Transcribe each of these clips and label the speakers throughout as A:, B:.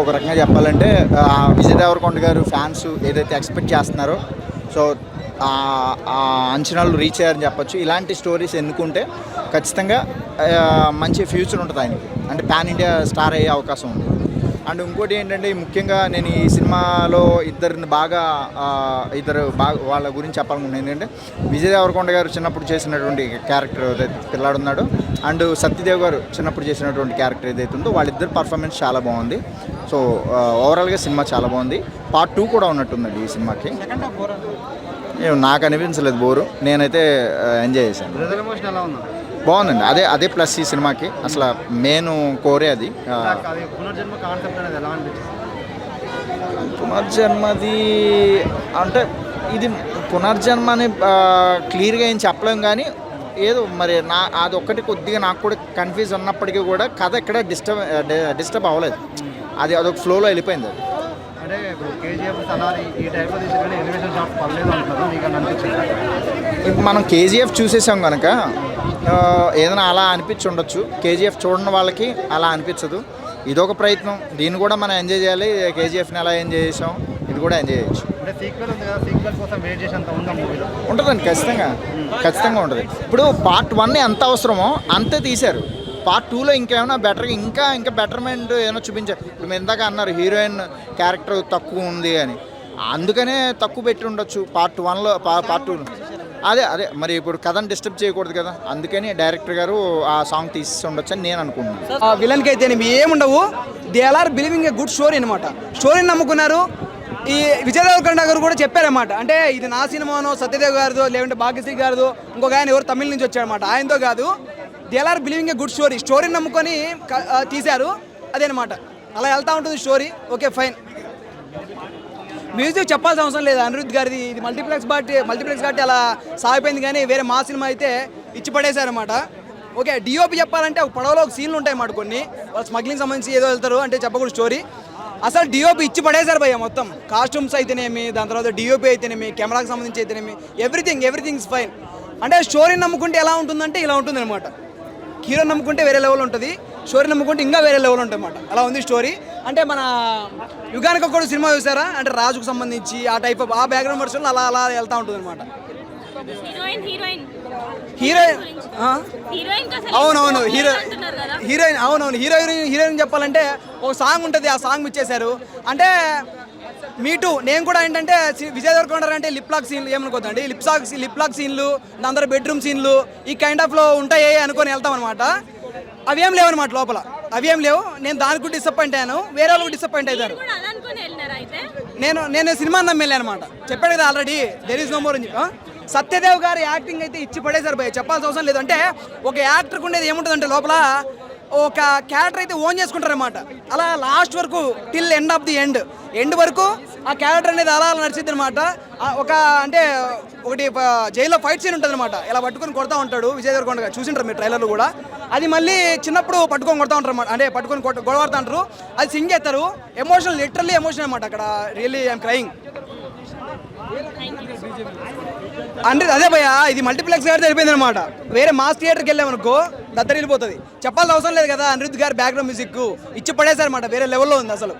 A: ఒక రకంగా చెప్పాలంటే విజయ్ దేవరకొండ గారు ఫ్యాన్స్ ఏదైతే ఎక్స్పెక్ట్ చేస్తున్నారో సో ఆ అంచనాలు రీచ్ అయ్యారని చెప్పొచ్చు. ఇలాంటి స్టోరీస్ ఎన్నుకుంటే ఖచ్చితంగా మంచి ఫ్యూచర్ ఉంటుంది ఆయనకి, అంటే పాన్ ఇండియా స్టార్ అయ్యే అవకాశం ఉంది. అండ్ ఇంకోటి ఏంటంటే ముఖ్యంగా నేను ఈ సినిమాలో ఇద్దరు బాగా వాళ్ళ గురించి చెప్పాలనుకున్నాను. ఏంటంటే విజయ్ దేవరకొండ గారు చిన్నప్పుడు చేసినటువంటి క్యారెక్టర్ ఏదైతే పిల్లాడున్నాడో అండ్ సత్యదేవ్ గారు చిన్నప్పుడు చేసినటువంటి క్యారెక్టర్ ఏదైతే ఉందో వాళ్ళిద్దరు పర్ఫార్మెన్స్ చాలా బాగుంది. సో ఓవరాల్గా సినిమా చాలా బాగుంది. పార్ట్ 2 కూడా ఉన్నట్టుందండి ఈ సినిమాకి. నాకు అనిపించలేదు బోరు, నేనైతే ఎంజాయ్ చేశాను. బాగుందండి. అదే ప్లస్ ఈ సినిమాకి, అసలు మెయిన్ కోరే అది. పునర్జన్మది అంటే ఇది పునర్జన్మ అని క్లియర్గా ఏం చెప్పలేం, కానీ ఏదో మరి అది ఒక్కటి కొద్దిగా నాకు కూడా కన్ఫ్యూజ్ ఉన్నప్పటికీ కూడా కథ ఎక్కడ డిస్టర్బ్ అవ్వలేదు. అదొక ఫ్లోలో వెళ్ళిపోయింది. అది
B: అంటే ఇప్పుడు కేజీఎఫ్ సలారీ ఈ టైప్లో తీసుకుని ఎలివేషన్ షాట్స్ పర్లేదు అంటున్నారు, మీకు అని అనిపించింది?
A: ఇప్పుడు మనం కేజీఎఫ్ చూసేసాం కనుక ఏదైనా అలా అనిపించి ఉండొచ్చు. కేజీఎఫ్ చూడని వాళ్ళకి అలా అనిపించదు. ఇదొక ప్రయత్నం, దీన్ని కూడా మనం ఎంజాయ్ చేయాలి. కేజీఎఫ్ని ఎలా ఎంజాయ్ చేసాం ఇది కూడా ఎంజాయ్ చేయొచ్చు.
B: అంటే సీక్వెల్ ఉంది కదా, సీక్వెల్ కోసం వెయిట్ చేసేంత ఉందా మూవీలో?
A: ఉంటుందండి, ఖచ్చితంగా ఉంటుంది. ఇప్పుడు పార్ట్ 1 ఎంత అవసరమో అంతే తీశారు. పార్ట్ 2లో ఇంకేమైనా బెటర్గా ఇంకా బెటర్మెంట్ ఏమైనా చూపించారు. ఇప్పుడు మీరు ఇందాక అన్నారు హీరోయిన్ క్యారెక్టర్ తక్కువ ఉంది అని, అందుకనే తక్కువ పెట్టి ఉండొచ్చు పార్ట్ 1లో. పార్ట్ 2లో అదే మరి ఇప్పుడు కథను డిస్టర్బ్ చేయకూడదు కదా, అందుకని డైరెక్టర్ గారు ఆ సాంగ్ తీసి ఉండొచ్చు అని నేను అనుకుంటున్నాను.
C: విలన్కి అయితే ఏముండవు, they are believing a good story అనమాట. స్టోరీని నమ్ముకున్నారు. ఈ విజయ్ దేవరకొండ గారు కూడా చెప్పారన్నమాట, అంటే ఇది నా సినిమానో సత్యదేవ్ గారిదో లేదంటే భాగ్యశ్రీ గారిదో ఇంకొక ఆయన ఎవరు తమిళ నుంచి వచ్చారన్నమాట, ఆయనతో కాదు. They are believing a good స్టోరీని నమ్ముకొని తీశారు, అదేనమాట. అలా వెళ్తూ ఉంటుంది స్టోరీ. Okay fine. మ్యూజిక్ చెప్పాల్సిన అవసరం లేదు అనిరుద్ధ్ గారిది. ఇది మల్టీప్లెక్స్ కాబట్టి అలా సాగిపోయింది, కానీ వేరే మా సినిమా అయితే ఇచ్చి పడేశారన్నమాట. ఓకే డిఓపి చెప్పాలంటే ఒక పడవలో ఒక సీన్లు ఉంటాయి అన్నమాట, కొన్ని వాళ్ళు స్మగ్లింగ్ సంబంధించి ఏదో వెళ్తారు అంటే చెప్పకూడదు స్టోరీ. అసలు డిఓపి ఇచ్చి పడేశారు భయ్య మొత్తం. కాస్ట్యూమ్స్ అయితేనేమి, దాని తర్వాత డిఓపి అయితేనేమి, కెమెరాకి సంబంధించి అయితేనేమి, ఎవ్రీథింగ్ ఇస్ ఫైన్. అంటే స్టోరీని నమ్ముకుంటే ఎలా ఉంటుందంటే ఇలా ఉంటుంది అనమాట. హీరో నమ్ముకుంటే వేరే లెవెల్ ఉంటుంది, స్టోరీ నమ్ముకుంటే ఇంకా వేరే లెవెల్ ఉంటుంది అన్నమాట. అలా ఉంది స్టోరీ. అంటే మన యుగానికి కూడా సినిమా చూసారా, అంటే రాజుకు సంబంధించి ఆ టైప్ ఆఫ్ ఆ బ్యాక్గ్రౌండ్ వర్షన్లో అలా వెళ్తూ ఉంటుంది అనమాట. హీరోయిన్ చెప్పాలంటే ఒక సాంగ్ ఉంటుంది, ఆ సాంగ్ ఇచ్చేశారు. అంటే మీటు నేను కూడా ఏంటంటే విజయ్ దేవరకొండ అంటే లిప్ లాక్ సీన్లు ఏమనుకోద్దండి, లిప్ లాక్ సీన్లు, అందరూ బెడ్రూమ్ సీన్లు ఈ కైండ్ ఆఫ్లో ఉంటాయి అనుకొని వెళ్తాం అనమాట. అవేం లేవన్నమాట లోపల, అవేం లేవు. నేను దానికి కూడా డిసప్పాయింట్ అయ్యాను, వేరే వాళ్ళు డిసప్పాయింట్ అవుతారు. నేను సినిమా నమ్మేలే అనమాట, చెప్పాడు కదా already, there is no more అని. సత్యదేవ్ గారి యాక్టింగ్ అయితే ఇచ్చి పడేశారు భయ, చెప్పాల్సిన అవసరం లేదు. అంటే ఒక యాక్టర్కి ఉండేది ఏముంటుందంటే లోపల ఒక క్యారెక్టర్ అయితే ఓన్ చేసుకుంటారన్నమాట. అలా లాస్ట్ వరకు till end of the end వరకు ఆ క్యారెక్టర్ అనేది అలా నడిచిద్ది అనమాట. ఒక అంటే ఒకటి జైల్లో ఫైట్ సీన్ ఉంటుంది అనమాట, ఇలా పట్టుకొని కొడతా ఉంటాడు విజయ్ దేవరకొండ గారు, చూసింటారు మీరు ట్రైలర్లు కూడా. అది మళ్ళీ చిన్నప్పుడు పట్టుకొని కొడతా ఉంటారు అన్నమాట, అంటే పట్టుకొని గొడవడుతూ ఉంటారు, అది సింగ్ చేస్తారు. ఎమోషనల్, లిటరల్లీ ఎమోషన్ అనమాట అక్కడ. Really I'm crying. అంటే అదే భయ, ఇది మల్టీప్లెక్స్ గారి వెళ్ళిపోయింది అనమాట. వేరే మాస్ థియేటర్కి వెళ్ళామనుకో దద్దరిల్లిపోతుంది. చెప్పాల్సిన అవసరం లేదు కదా, అనిరుద్ధ్ గారి బ్యాక్గ్రౌండ్ మ్యూజిక్ ఇచ్చి పడేశారు అనమాట, వేరే లెవెల్లో ఉంది అసలు.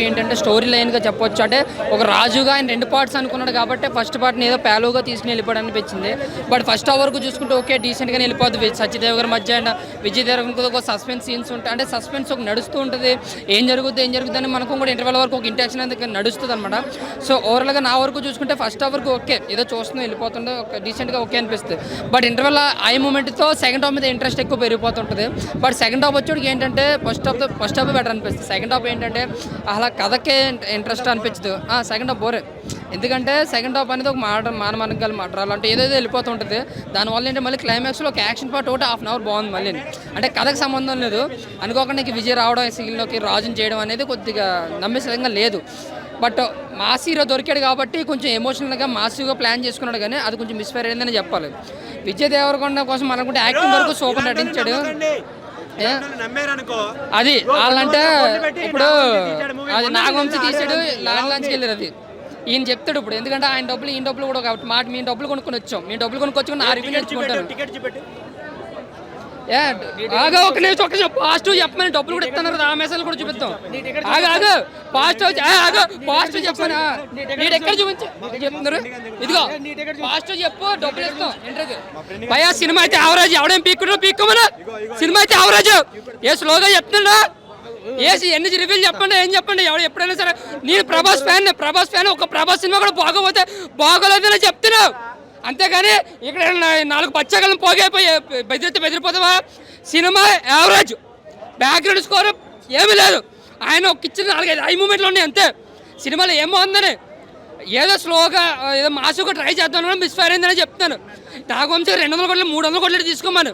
D: ఏంటంటే స్టోరీ లైన్గా చెప్పొచ్చు. అంటే ఒక రాజుగా ఆయన 2 పార్ట్స్ అనుకున్నాడు కాబట్టి ఫస్ట్ పార్ట్ని ఏదో ప్యాలోగా తీసుకుని వెళ్ళిపోవడం అనిపించింది. బట్ ఫస్ట్ అవర్కు చూసుకుంటే ఓకే డీసెంట్గా వెళ్ళిపోతుంది. సత్యదేవ్ గారి మధ్య అండ్ విజయ్ దేవరకొండ ఒక సస్పెన్స్ సీన్స్ ఉంటాయి, అంటే సస్పెన్స్ ఒక నడుస్తూ ఉంటుంది, ఏం జరుగుతుంది అని మనకు కూడా ఇంటర్వెల్ వరకు ఒక ఇంటెన్షన్ అనేది నడుస్తుంది అనమాట. సో ఓవరాల్గా నా వరకు చూసుకుంటే ఫస్ట్ అవర్కు ఓకే ఏదో చూస్తూ వెళ్ళిపోతుండే ఒక డీసెంట్గా ఓకే అనిపిస్తుంది. బట్ ఇంటర్వెల్ ఐ మూమెంట్తో సెకండ్ హాఫ్ మీద ఇంట్రెస్ట్ ఎక్కువ పెరిగిపోతుంటుంది. బట్ సెకండ్ హాఫ్ వచ్చేటికి ఏంటంటే ఫస్ట్ హాఫ్ బెటర్ అనిపిస్తుంది. సెకండ్ హాఫ్ ఏంటంటే అలా కథకే ఇంట్రెస్ట్ అనిపించదు. సెకండ్ హాఫ్ బోరే, ఎందుకంటే సెకండ్ హాఫ్ అనేది ఒక మానమానకాలు మాట్లాడాలి అంటే ఏదైతే వెళ్ళిపోతుంటుంది. దానివల్ల ఏంటంటే మళ్ళీ క్లైమాక్స్లో ఒక యాక్షన్ పార్ట్ ఒకటి హాఫ్ అన్ అవర్ బాగుంది. మళ్ళీ అంటే కథకు సంబంధం లేదు అనుకోకుండా విజయ్ రావడం సీన్లోకి రాజుని చేయడం అనేది కొద్దిగా నమ్మేసంగా లేదు. బట్ మాస్ హీరో దొరికాడు కాబట్టి కొంచెం ఎమోషనల్గా మాసివ్గా ప్లాన్ చేసుకున్నాడు, కానీ అది కొంచెం మిస్ఫైర్ అయిందని చెప్పాలి. విజయ్ దేవరకొండ కోసం అనుకుంటే యాక్టింగ్ వరకు సూపర్ నటించాడు. అది వాళ్ళంటే ఇప్పుడు అది నాగవంశీ తీసాడు, లాంచ్కి వెళ్ళారు. అది ఈయన చెప్తాడు ఇప్పుడు, ఎందుకంటే ఆయన డబ్బులు ఈయన డబ్బులు కూడా కాబట్టి మాట మీ డబ్బులు కొనుక్కొని వచ్చాం, మీ డబ్బులు కొనుక్కొచ్చుకుని నా రివ్యూ నేర్చుకుంటారు. ఆగా ఒక నిమిషం ఒక్క పాజిటివ్ చెప్పమని డబ్బులు కూడా ఇస్తాను కదా, ఆ మెసేజ్ కూడా చూపిస్తాం. ఆగా పాజిటివ్ చెప్పమని నీడు ఎక్కడ చెప్తున్నారు, ఇదిగో పాజిటివ్ చెప్పు డబ్బులు ఇస్తాం ఇంటర్వ్యూకి. భయ సినిమా అయితే యావరేజ్, ఎవడేం పీక్కుమని సినిమా అయితే యావరేజ్. ఏ స్లోగా చెప్తున్నా ఏసి ఎన్ని రివ్యూలు చెప్పండి, ఏం చెప్పండి, ఎవడు ఎప్పుడైనా సరే. నేను ప్రభాస్ ఫ్యాన్, ఒక ప్రభాస్ సినిమా కూడా బాగోపోతే బాగోలేదని చెప్తున్నావు, అంతేగాని ఇక్కడ 4 పచ్చగలను పోగైపోయి బెదిరిపోతావా. సినిమా యావరేజ్, బ్యాక్గ్రౌండ్ స్కోర్ ఏమీ లేదు. ఆయన ఒక ఇచ్చిన 4-5 మూమెంట్లు ఉన్నాయి అంతే. సినిమాలో ఏమో ఉందని ఏదో స్లోగా ఏదో మాసుగా ట్రై చేద్దాం, మిస్ఫైర్ అయిందని చెప్తాను. నాకు వంశీ 200 కోట్లు 300 కోట్లు తీసుకోమను,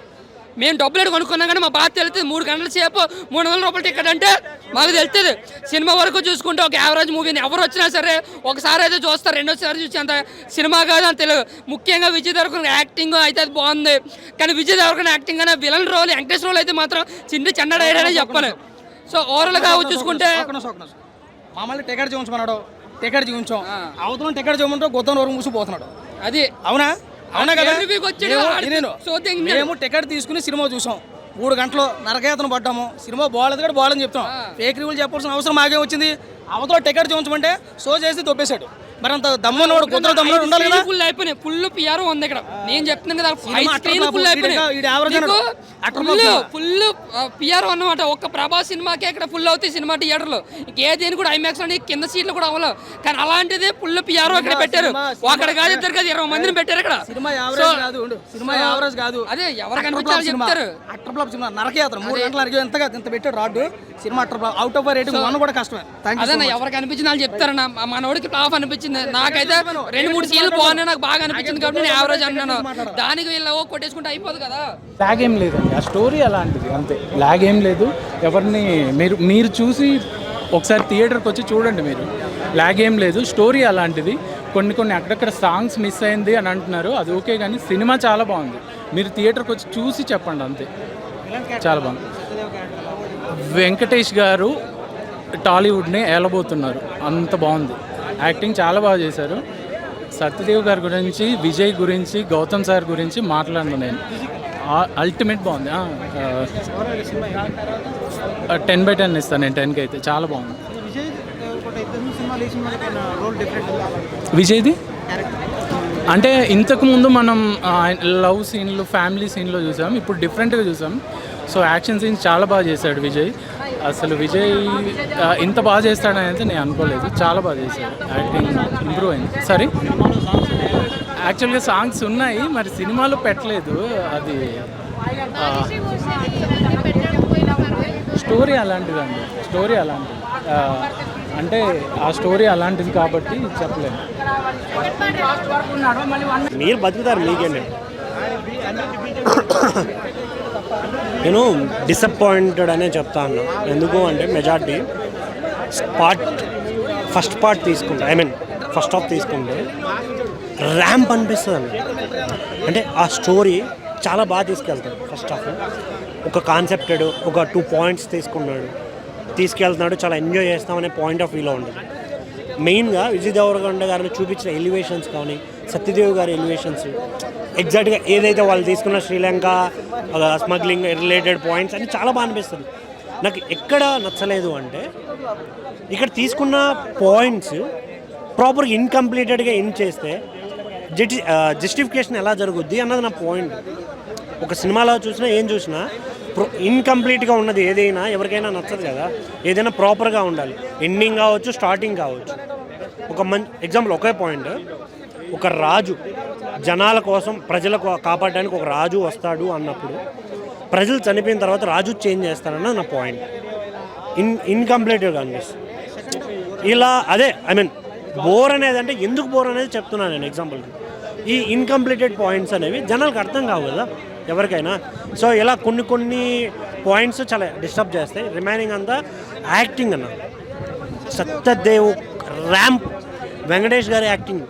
D: మేము డబ్బులు కొనుక్కున్నాం కానీ మా బాధ తెలుస్తుంది. 3 గంటల సేపు 300 రూపాయలు టికెట్ అంటే మాకు తెలుస్తుంది. సినిమా వరకు చూసుకుంటే ఒక యావరేజ్ మూవీని ఎవరు వచ్చినా సరే ఒకసారి అయితే చూస్తారు, రెండోసారి చూసి అంత సినిమా కాదు అని తెలుగు. ముఖ్యంగా విజయ్ దేవరకొండ యాక్టింగ్ అయితే అది బాగుంది, కానీ విజయ్ దేవరకొండ యాక్టింగ్ అనే విలన్ రోల్, వెంకటేష్ రోల్ అయితే మాత్రం చెన్నడైనా చెప్పాలి. సో ఓవరాల్గా చూసుకుంటే
C: మామూలు టికెట్ చూపించమన్నాడు, టికెట్ చూపించాం, అవతల టికెట్ చూపించడం గొప్ప వరకు మూసిపోతున్నాడు. అది అవునా కదా. మేము టికెట్ తీసుకుని సినిమా చూసాం, 3 గంటలు నరకయాతన పడ్డాము. సినిమా బాగాలేదు కూడా బాగాలని చెప్తాం, ఫేక్ రివ్యూలు చెప్పాల్సిన అవసరం మాకే వచ్చింది. అవతల టికెట్ చూపించమంటే షో చేసి దొబ్బేశాడు. మరి అంత దమ్మున్నవాడు కొత్త దమ్ముడు ఉండాలి కదా.
D: ఫుల్ అయిపోయినాయి, ఫుల్ పిఆర్ ఉంది ఇక్కడ. నేను చెప్తున్నాను కదా, ఫుల్ పిఆర్ అన్నమాట. ఒక్క ప్రభాస్ సినిమాకే ఇక్కడ ఫుల్ అవుతాయి సినిమా థియేటర్లు, ఇంకేదేని కూడా ఐమాక్స్ అని కింద సీట్లు కూడా అవ్వలేదు. కానీ అలాంటిది ఫుల్ పిఆర్ ఇక్కడ పెట్టారు. అక్కడ కాదు, ఇద్దరు కాదు, 20 మందిని పెట్టారు ఇక్కడ.
C: సినిమా యావరేజ్ కాదు,
D: అదే ఎవరు కనిపించాలి చెప్తారు.
C: అట్టర్ ఫ్లాప్ సినిమా నరకయాత్ర 3 గంటలు ఎంత పెట్టాడు rod. Cinema utter flop, out of rating 1 కూడా కష్టమే.
D: అదే ఎవరికి అనిపించింది వాళ్ళు చెప్తారన్న. మనోడికి టాప్ అనిపించింది, నాకైతే 2-3 సీన్లు బాగున్నాయి, నాకు బాగా అనిపించింది కాబట్టి నేను యావరేజ్ అన్నాను. దానికి వీళ్ళు కొట్టేసుకుంటే అయిపోదు కదా.
E: లాగ్ ఏం లేదండి, ఆ స్టోరీ అలాంటిది అంతే, లాగ్ ఏం లేదు. ఎవరిని మీరు చూసి ఒకసారి థియేటర్కి వచ్చి చూడండి, మీరు లాగ్ ఏం లేదు. స్టోరీ అలాంటిది. కొన్ని అక్కడక్కడ సాంగ్స్ మిస్ అయింది అని అంటున్నారు, అది ఓకే, కానీ సినిమా చాలా బాగుంది. మీరు థియేటర్కి వచ్చి చూసి చెప్పండి అంతే, చాలా బాగుంది. వెంకటేష్ గారు టాలీవుడ్ని ఏలబోతున్నారు, అంత బాగుంది. యాక్టింగ్ చాలా బాగా చేశారు. సత్యదేవ్ గారి గురించి, విజయ్ గురించి, గౌతమ్ సార్ గురించి మాట్లాడను నేను. అల్టిమేట్ బాగుంది. 10/10 ఇస్తాను నేను, 10కి అయితే చాలా బాగుంది. విజయ్ది అంటే ఇంతకుముందు మనం లవ్ సీన్లు, ఫ్యామిలీ సీన్లో చూసాం, ఇప్పుడు డిఫరెంట్గా చూసాం. సో యాక్షన్ సీన్స్ చాలా బాగా చేశాడు విజయ్. అసలు విజయ్ ఇంత బాగా చేస్తాడని అయితే నేను అనుకోలేదు, చాలా బాగా చేశాడు. యాక్టింగ్ ఇంప్రూవ్ అయింది. సరే, యాక్చువల్గా సాంగ్స్ ఉన్నాయి, మరి సినిమాలో పెట్టలేదు. అది స్టోరీ అలాంటిదండి, స్టోరీ అలాంటిది. అంటే ఆ స్టోరీ అలాంటిది కాబట్టి చెప్పలేము.
F: మీరు బతుకుతారు, మీకేంటి. నేను డిసప్పాయింటెడ్ అనే చెప్తాను. ఎందుకు అంటే మెజార్టీ ఫస్ట్ పార్ట్ తీసుకుంటే, ఫస్ట్ హాఫ్ తీసుకుంటే ర్యాంప్ అనిపిస్తుంది. అంటే ఆ స్టోరీ చాలా బాగా తీసుకెళ్తాడు. ఫస్ట్ హాఫ్ ఒక కాన్సెప్టెడ్, ఒక 2 పాయింట్స్ తీసుకెళ్తున్నాడు, చాలా ఎంజాయ్ చేస్తామనే పాయింట్ ఆఫ్ వ్యూలో ఉండదు. మెయిన్గా విజయ్ దేవరకొండ గారిని చూపించిన ఎలివేషన్స్ కానీ, సత్యదేవ్ గారి ఎలివేషన్స్, ఎగ్జాక్ట్గా ఏదైతే వాళ్ళు తీసుకున్న శ్రీలంక స్మగ్లింగ్ రిలేటెడ్ పాయింట్స్ అన్నీ చాలా బాగా అనిపిస్తుంది. నాకు ఎక్కడ నచ్చలేదు అంటే ఇక్కడ తీసుకున్న పాయింట్స్ ప్రాపర్గా ఇన్కంప్లీటెడ్గా ఎండ్ చేస్తే జస్టిఫికేషన్ ఎలా జరుగుద్ది అన్నది నా పాయింట్. ఒక సినిమాలో చూసినా ఏం చూసినా ఇన్కంప్లీట్గా ఉన్నది ఏదైనా ఎవరికైనా నచ్చదు కదా. ఏదైనా ప్రాపర్గా ఉండాలి, ఎండింగ్ కావచ్చు, స్టార్టింగ్ కావచ్చు. ఒక ఎగ్జాంపుల్, ఒకే పాయింట్, ఒక రాజు జనాల కోసం, ప్రజలకు కాపాడడానికి ఒక రాజు వస్తాడు అన్నప్పుడు ప్రజలు చనిపోయిన తర్వాత రాజు చేంజ్ చేస్తారన్నది నా పాయింట్. ఇన్కంప్లీట్గా అనిపిస్తుంది ఇలా. అదే బోర్ అనేది అంటే ఎందుకు బోర్ అనేది చెప్తున్నాను నేను ఎగ్జాంపుల్కి. ఈ ఇన్కంప్లీటెడ్ పాయింట్స్ అనేవి జనాలకు అర్థం కావు కదా ఎవరికైనా. సో ఇలా కొన్ని పాయింట్స్ చాలా డిస్టర్బ్ చేస్తాయి. రిమైనింగ్ అంతా యాక్టింగ్ అన్న. సత్యదేవ్ ర్యాంప్, వెంకటేష్ గారి యాక్టింగ్,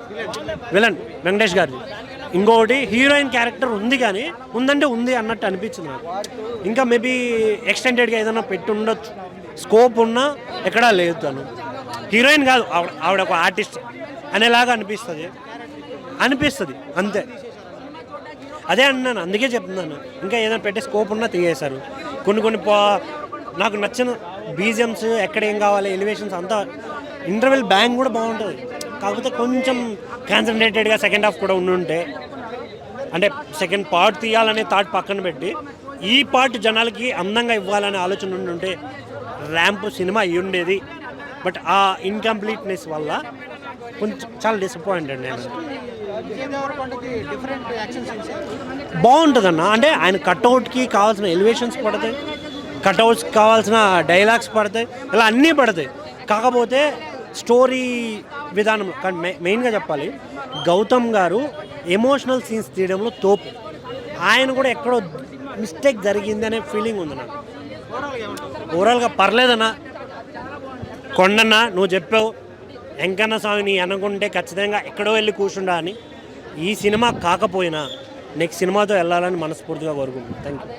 F: విలన్ వెంకటేష్ గారిది. ఇంకొకటి హీరోయిన్ క్యారెక్టర్ ఉంది, కానీ ఉందంటే ఉంది అన్నట్టు అనిపించింది నాకు. ఇంకా మేబీ ఎక్స్టెండెడ్గా ఏదైనా పెట్టి ఉండొచ్చు, స్కోప్ ఉన్నా ఎక్కడా లేదు. తను హీరోయిన్ కాదు, ఆవిడ ఒక ఆర్టిస్ట్ అనేలాగా అనిపిస్తుంది అంతే. అదే అన్నాను, అందుకే చెప్తున్నాను. ఇంకా ఏదైనా పెట్టే స్కోప్ ఉన్నా తీయేశారు. కొన్ని నాకు నచ్చిన బీజిఎమ్స్ ఎక్కడ ఏం కావాలి, ఎలివేషన్స్ అంతా, ఇంటర్వెల్ బ్యాంగ్ కూడా బాగుంటుంది. కాకపోతే కొంచెం కాన్సన్ట్రేటెడ్గా సెకండ్ హాఫ్ కూడా ఉండుంటే, అంటే సెకండ్ పార్ట్ తీయాలనే థాట్ పక్కన పెట్టి ఈ పార్ట్ జనాలకి అందంగా ఇవ్వాలనే ఆలోచన ఉండుంటే ర్యాంప్ సినిమా అయ్యి ఉండేది. బట్ ఆ ఇన్కంప్లీట్నెస్ వల్ల కొంచెం చాలా డిసప్పాయింటెడ్ నేను.
B: విజయ్ దేవరకొండకి డిఫరెంట్ యాక్షన్ సీన్స్
F: బాగుంటుందన్న, అంటే ఆయన కట్అవుట్కి కావాల్సిన ఎలివేషన్స్ పడతాయి, కట్అవుట్స్కి కావాల్సిన డైలాగ్స్ పడతాయి, ఇలా అన్నీ పడతాయి. కాకపోతే స్టోరీ విధానంలో కానీ మెయిన్గా చెప్పాలి, గౌతమ్ గారు ఎమోషనల్ సీన్స్ తీయడంలో తోపు. ఆయన కూడా ఎక్కడో మిస్టేక్ జరిగింది అనే ఫీలింగ్ ఉంది నాకు. ఓవరాల్గా పర్లేదన్నా. కొండన్న నువ్వు చెప్పావు, వెంకన్న స్వామిని అనుకుంటే ఖచ్చితంగా ఎక్కడో వెళ్ళి కూర్చుండా అని. ఈ సినిమా కాకపోయినా నెక్స్ట్ సినిమాతో వెళ్ళాలని మనస్ఫూర్తిగా కోరుకుంటున్నాను. Thank you.